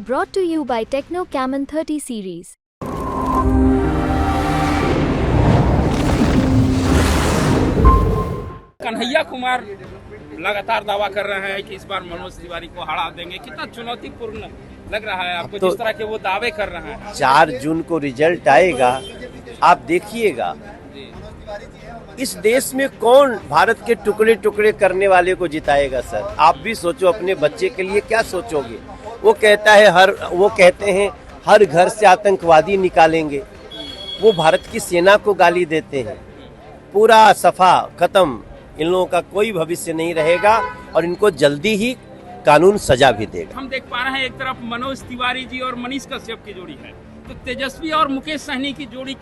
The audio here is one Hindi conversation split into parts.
Brought to you by Techno Camon 30 series. Kanhaiya Kumar लगातार दावा कर रहे हैं कि इस बार मनोज तिवारी को हरा देंगे। कितना चुनौतीपूर्ण लग रहा है आपको जिस तरह के वो दावे कर रहे हैं? 4 जून को रिजल्ट आएगा, आप देखिएगा। इस देश में कौन भारत के टुकड़े टुकड़े करने वाले को जिताएगा सर? आप भी सोचो, अपने बच्चे के लिए क्या सोचोगे? वो कहते हैं हर घर से आतंकवादी निकालेंगे। वो भारत की सेना को गाली देते हैं। पूरा सफा खत्म, इन लोगों का कोई भविष्य नहीं रहेगा और इनको जल्दी ही कानून सजा भी देगा। हम देख पा रहे हैं एक तरफ मनोज तिवारी जी और मनीष कश्यप की जोड़ी है, तो तेजस्वी और मुकेश सहनी की जोड़ी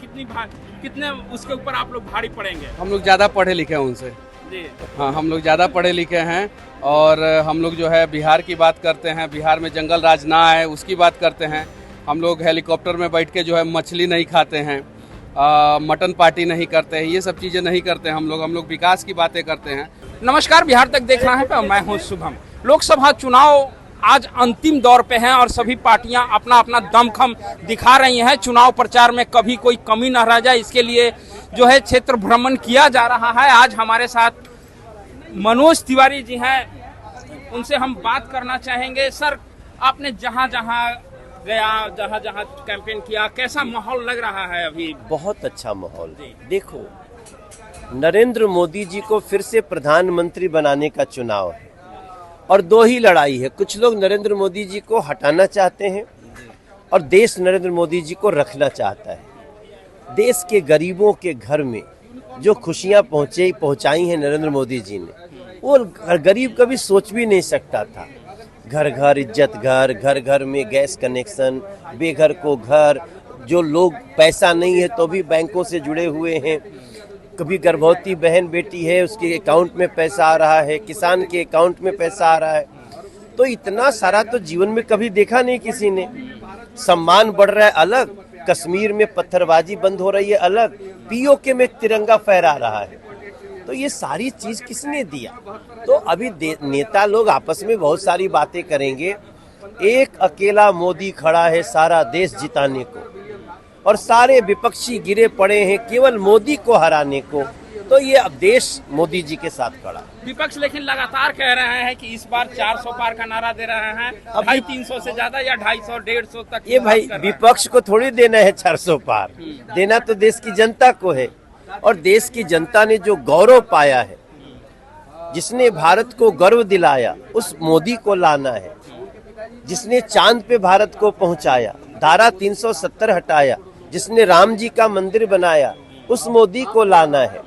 कितने उसके ऊपर आप लोग भारी पड़ेंगे? हम लोग ज़्यादा पढ़े लिखे हैं उनसे जी। हाँ, हम लोग ज़्यादा पढ़े लिखे हैं और हम लोग जो है बिहार की बात करते हैं। बिहार में जंगल राज ना आए उसकी बात करते हैं। हम लोग हेलीकॉप्टर में बैठ के जो है मछली नहीं खाते हैं, मटन पार्टी नहीं करते हैं, ये सब चीज़ें नहीं करते हैं। हम लोग विकास की बातें करते हैं। नमस्कार, बिहार तक देख रहे हैं, मैं हूँ शुभम। लोकसभा चुनाव आज अंतिम दौर पे हैं और सभी पार्टियां अपना अपना दमखम दिखा रही हैं। चुनाव प्रचार में कभी कोई कमी न रह जाए, इसके लिए जो है क्षेत्र भ्रमण किया जा रहा है। आज हमारे साथ मनोज तिवारी जी हैं, उनसे हम बात करना चाहेंगे। सर, आपने जहां जहां कैंपेन किया, कैसा माहौल लग रहा है अभी? बहुत अच्छा माहौल। देखो, नरेंद्र मोदी जी को फिर से प्रधानमंत्री बनाने का चुनाव है और 2 ही लड़ाई है। कुछ लोग नरेंद्र मोदी जी को हटाना चाहते हैं और देश नरेंद्र मोदी जी को रखना चाहता है। देश के गरीबों के घर में जो खुशियां पहुंचाई हैं नरेंद्र मोदी जी ने, वो गरीब कभी सोच भी नहीं सकता था। घर घर इज्जत घर, घर घर में गैस कनेक्शन, बेघर को घर, जो लोग पैसा नहीं है तो भी बैंकों से जुड़े हुए हैं। कभी गर्भवती बहन बेटी है, उसके अकाउंट में पैसा आ रहा है, किसान के अकाउंट में पैसा आ रहा है। तो इतना सारा तो जीवन में कभी देखा नहीं किसी ने। सम्मान बढ़ रहा है अलग, कश्मीर में पत्थरबाजी बंद हो रही है अलग, पीओके में तिरंगा फहरा रहा है। तो ये सारी चीज किसने दिया? तो अभी नेता लोग आपस में बहुत सारी बातें करेंगे। एक अकेला मोदी खड़ा है सारा देश जिताने को और सारे विपक्षी गिरे पड़े हैं केवल मोदी को हराने को। तो ये अब देश मोदी जी के साथ खड़ा। विपक्ष लेकिन लगातार कह रहे हैं कि इस बार 400 पार का नारा दे रहे हैं। अब 300 से ज्यादा या 250 150 तक। ये भाई विपक्ष को थोड़ी देना है 400 पार, देना तो देश की जनता को है। और देश की जनता ने जो गौरव पाया है, जिसने भारत को गर्व दिलाया, उस मोदी को लाना है। जिसने चांद पे भारत को पहुंचाया, धारा 370 हटाया, जिसने राम जी का मंदिर बनाया, उस मोदी को लाना है।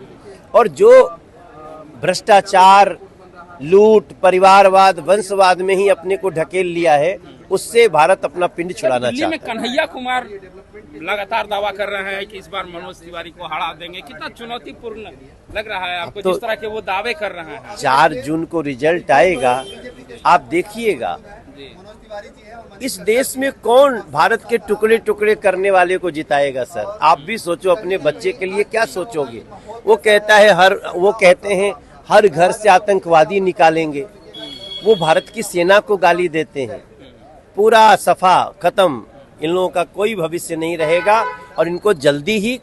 और जो भ्रष्टाचार, लूट, परिवारवाद, वंशवाद में ही अपने को ढकेल लिया है, उससे भारत अपना पिंड छुड़ाना चाहता है। दिल्ली में कन्हैया कुमार लगातार दावा कर रहे हैं कि इस बार मनोज तिवारी को हरा देंगे। कितना चुनौतीपूर्ण लग रहा है आपको जिस तरह के वो दावे कर रहे हैं? 4 जून को रिजल्ट आएगा, आप देखिएगा। इस देश में कौन भारत के टुकड़े टुकड़े करने वाले को जिताएगा सर? आप भी सोचो, अपने बच्चे के लिए क्या सोचोगे? वो कहते हैं हर घर से आतंकवादी निकालेंगे। वो भारत की सेना को गाली देते हैं। पूरा सफा खत्म, इन लोगों का कोई भविष्य नहीं रहेगा और इनको जल्दी ही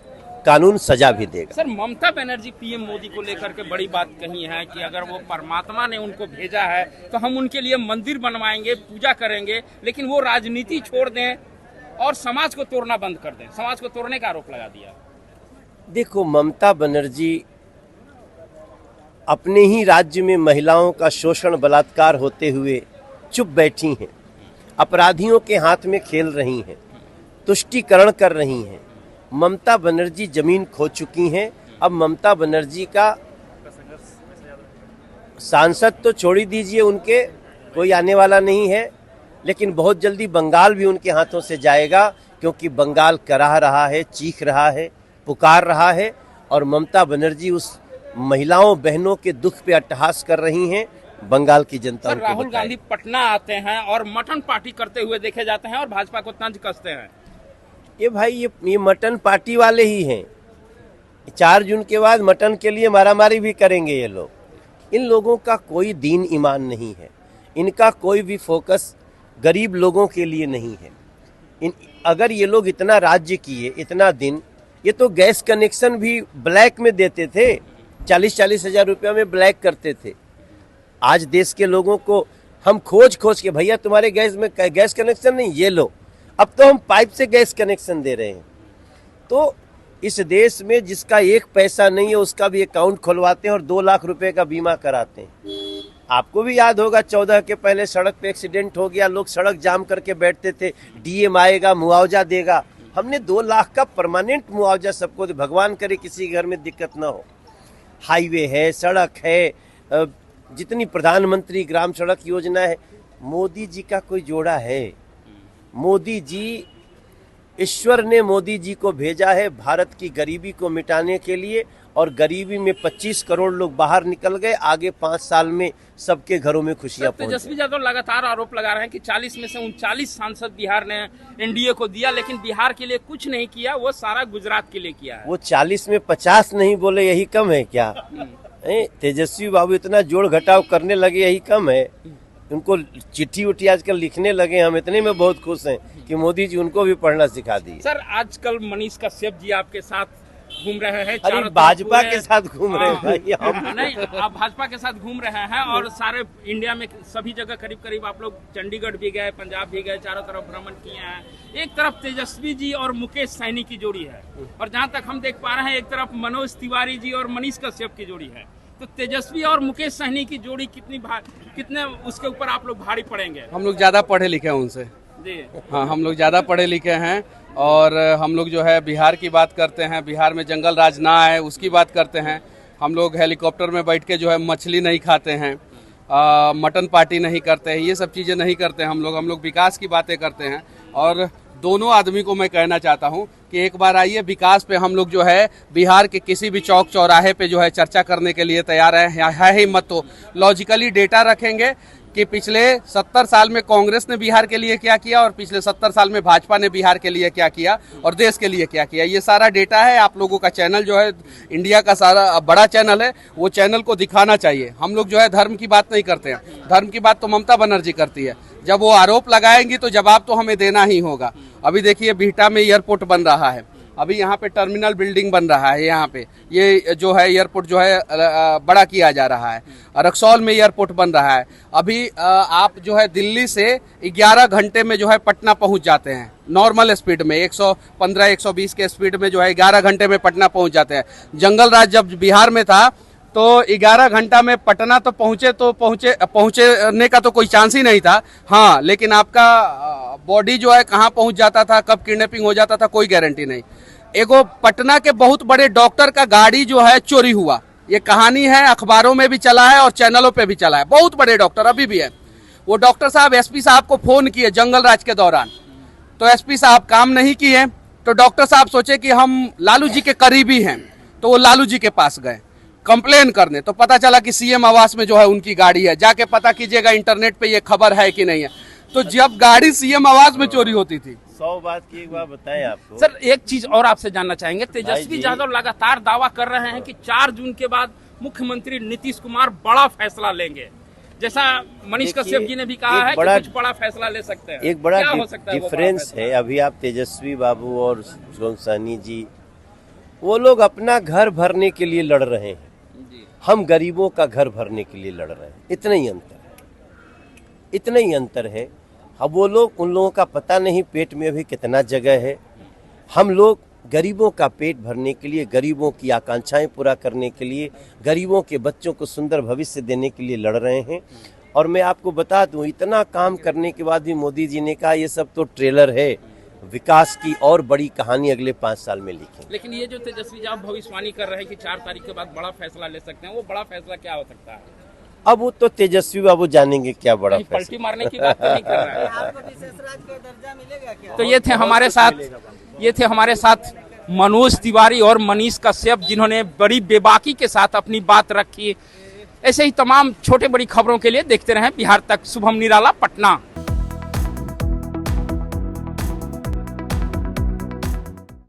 कानून सजा भी देगा। सर, ममता बनर्जी पीएम मोदी को लेकर के बड़ी बात कही है कि अगर वो परमात्मा ने उनको भेजा है तो हम उनके लिए मंदिर बनवाएंगे, पूजा करेंगे, लेकिन वो राजनीति छोड़ दें और समाज को तोड़ना बंद कर दें। समाज को तोड़ने का आरोप लगा दिया। देखो, ममता बनर्जी अपने ही राज्य में महिलाओं का शोषण बलात्कार होते हुए चुप बैठी हैं, अपराधियों के हाथ में खेल रही हैं, तुष्टीकरण कर रही हैं। ममता बनर्जी जमीन खो चुकी हैं। अब ममता बनर्जी का सांसद तो छोड़ ही दीजिए, उनके कोई आने वाला नहीं है, लेकिन बहुत जल्दी बंगाल भी उनके हाथों से जाएगा, क्योंकि बंगाल कराह रहा है, चीख रहा है, पुकार रहा है। और ममता बनर्जी उस महिलाओं बहनों के दुख पे अट्टहास कर रही हैं। बंगाल की जनता सर, राहुल गांधी पटना आते हैं और मटन पार्टी करते हुए देखे जाते हैं और भाजपा को तंज कसते हैं। ये भाई ये मटन पार्टी वाले ही हैं। 4 जून के बाद मटन के लिए मारामारी भी करेंगे ये लोग। इन लोगों का कोई दीन ईमान नहीं है, इनका कोई भी फोकस गरीब लोगों के लिए नहीं है। अगर ये लोग इतना राज्य किए, इतना दिन, ये तो गैस कनेक्शन भी ब्लैक में देते थे, 40-40 हजार रुपया में ब्लैक करते थे। आज देश के लोगों को हम खोज के, भैया तुम्हारे गैस में गैस कनेक्शन नहीं, ये लो। अब तो हम पाइप से गैस कनेक्शन दे रहे हैं। तो इस देश में जिसका एक पैसा नहीं है उसका भी अकाउंट खुलवाते हैं और 2 लाख रुपए का बीमा कराते हैं। आपको भी याद होगा 14 के पहले सड़क पे एक्सीडेंट हो गया, लोग सड़क जाम करके बैठते थे, डीएम आएगा मुआवजा देगा। हमने 2 लाख का परमानेंट मुआवजा सबको दे, भगवान करे किसी घर में दिक्कत ना हो। हाईवे है, सड़क है, जितनी प्रधानमंत्री ग्राम सड़क योजना है, मोदी जी का कोई जोड़ा है? मोदी जी, ईश्वर ने मोदी जी को भेजा है भारत की गरीबी को मिटाने के लिए, और गरीबी में 25 करोड़ लोग बाहर निकल गए। आगे 5 साल में सबके घरों में खुशियां पहुंच। तेजस्वी यादव लगातार आरोप लगा रहे हैं कि 40 में से 39 सांसद बिहार ने एनडीए को दिया, लेकिन बिहार के लिए कुछ नहीं किया, वो सारा गुजरात के लिए किया है। वो 40 में 50 नहीं बोले, यही कम है क्या? तेजस्वी बाबू इतना जोड़ घटाव करने लगे, यही कम है? उनको चिट्ठी उठी आजकल लिखने लगे, हम इतने में बहुत खुश हैं कि मोदी जी उनको भी पढ़ना सिखा दिए। सर, आजकल मनीष कश्यप जी आपके साथ घूम रहे हैं, अरे भाजपा के साथ घूम रहे हैं भाई हम। नहीं, आप भाजपा के साथ घूम रहे हैं और सारे इंडिया में सभी जगह करीब करीब आप लोग चंडीगढ़ भी गए, पंजाब भी गए, चारों तरफ भ्रमण किए हैं। एक तरफ तेजस्वी जी और मुकेश सहनी की जोड़ी है, और जहाँ तक हम देख पा रहे हैं एक तरफ मनोज तिवारी जी और मनीष कश्यप की जोड़ी है। तो तेजस्वी और मुकेश सहनी की जोड़ी कितने उसके ऊपर आप लोग भारी पड़ेंगे? हम लोग ज़्यादा पढ़े लिखे हैं उनसे जी। हाँ, हम लोग ज़्यादा पढ़े लिखे हैं, और हम लोग जो है बिहार की बात करते हैं, बिहार में जंगल राज ना आए उसकी बात करते हैं। हम लोग हेलीकॉप्टर में बैठ के जो है मछली नहीं खाते हैं, मटन पार्टी नहीं करते हैं, ये सब चीज़ें नहीं करते हैं। हम लोग विकास की बातें करते हैं। और दोनों आदमी को मैं कहना चाहता हूं कि एक बार आइए, विकास पे हम लोग जो है बिहार के किसी भी चौक चौराहे पे जो है चर्चा करने के लिए तैयार है ही मत। तो लॉजिकली डेटा रखेंगे कि पिछले 70 साल में कांग्रेस ने बिहार के लिए क्या किया और पिछले 70 साल में भाजपा ने बिहार के लिए क्या किया और देश के लिए क्या किया, ये सारा डेटा है। आप लोगों का चैनल जो है इंडिया का सारा बड़ा चैनल है, वो चैनल को दिखाना चाहिए। हम लोग जो है धर्म की बात नहीं करते हैं, धर्म की बात तो ममता बनर्जी करती है। जब वो आरोप लगाएंगी तो जवाब तो हमें देना ही होगा। अभी देखिए बिहटा में एयरपोर्ट बन रहा है, अभी यहाँ पे टर्मिनल बिल्डिंग बन रहा है, यहाँ पे ये जो है एयरपोर्ट जो है बड़ा किया जा रहा है। रक्सौल में एयरपोर्ट बन रहा है। अभी आप जो है दिल्ली से 11 घंटे में जो है पटना पहुँच जाते हैं, नॉर्मल स्पीड में 115-120 के स्पीड में जो है 11 घंटे में पटना पहुँच जाते हैं। जंगल राज जब बिहार में था तो 11 घंटा में पटना तो पहुँचने का तो कोई चांस ही नहीं था। हाँ, लेकिन आपका बॉडी जो है कहाँ पहुँच जाता था, कब किडनैपिंग हो जाता था, कोई गारंटी नहीं। एगो पटना के बहुत बड़े डॉक्टर का गाड़ी जो है चोरी हुआ, ये कहानी है, अखबारों में भी चला है और चैनलों पे भी चला है। बहुत बड़े डॉक्टर अभी भी है। वो डॉक्टर साहब एसपी साहब को फोन किए जंगल राज के दौरान, तो एसपी साहब काम नहीं किए, तो डॉक्टर साहब सोचे कि हम लालू जी के करीबी हैं, तो वो लालू जी के पास गए कंप्लेन करने। तो पता चला कि सीएम आवास में जो है उनकी गाड़ी है। जाके पता कीजिएगा इंटरनेट पे ये खबर है कि नहीं है। तो जब गाड़ी सीएम आवास में चोरी होती थी, 100 बात की एक बात बताएं आपको। सर, एक चीज और आपसे जानना चाहेंगे, तेजस्वी यादव लगातार दावा कर रहे हैं कि 4 जून के बाद मुख्यमंत्री नीतीश कुमार बड़ा फैसला लेंगे, जैसा मनीष कश्यप जी ने भी कहा है कि कुछ बड़ा फैसला ले सकते हैं। एक बड़ा डिफरेंस है। अभी आप तेजस्वी बाबू और सहनी जी, वो लोग अपना घर भरने के लिए लड़ रहे हैं, हम गरीबों का घर भरने के लिए लड़ रहे हैं। इतना ही अंतर है। अब वो लोग, उन लोगों का पता नहीं पेट में अभी कितना जगह है। हम लोग गरीबों का पेट भरने के लिए, गरीबों की आकांक्षाएं पूरा करने के लिए, गरीबों के बच्चों को सुंदर भविष्य देने के लिए लड़ रहे हैं। और मैं आपको बता दूं, इतना काम करने के बाद भी मोदी जी ने कहा ये सब तो ट्रेलर है, विकास की और बड़ी कहानी अगले 5 साल में लिखेंगे। लेकिन ये जो तेजस्वी यादव भविष्यवाणी कर रहे हैं कि 4 तारीख के बाद बड़ा फैसला ले सकते हैं, वो बड़ा फैसला क्या हो सकता है? अब वो तो तेजस्वी बाबू जानेंगे क्या बड़ा फैसला। पलटी मारने की बात तो नहीं कर रहा है। आपको विशेष राज्य का दर्जा मिलेगा क्या? तो ये थे हमारे साथ मनोज तिवारी और मनीष कश्यप, जिन्होंने बड़ी बेबाकी के साथ अपनी बात रखी। ऐसे ही तमाम छोटे बड़ी खबरों के लिए देखते रहें बिहार तक। शुभम निराला, पटना।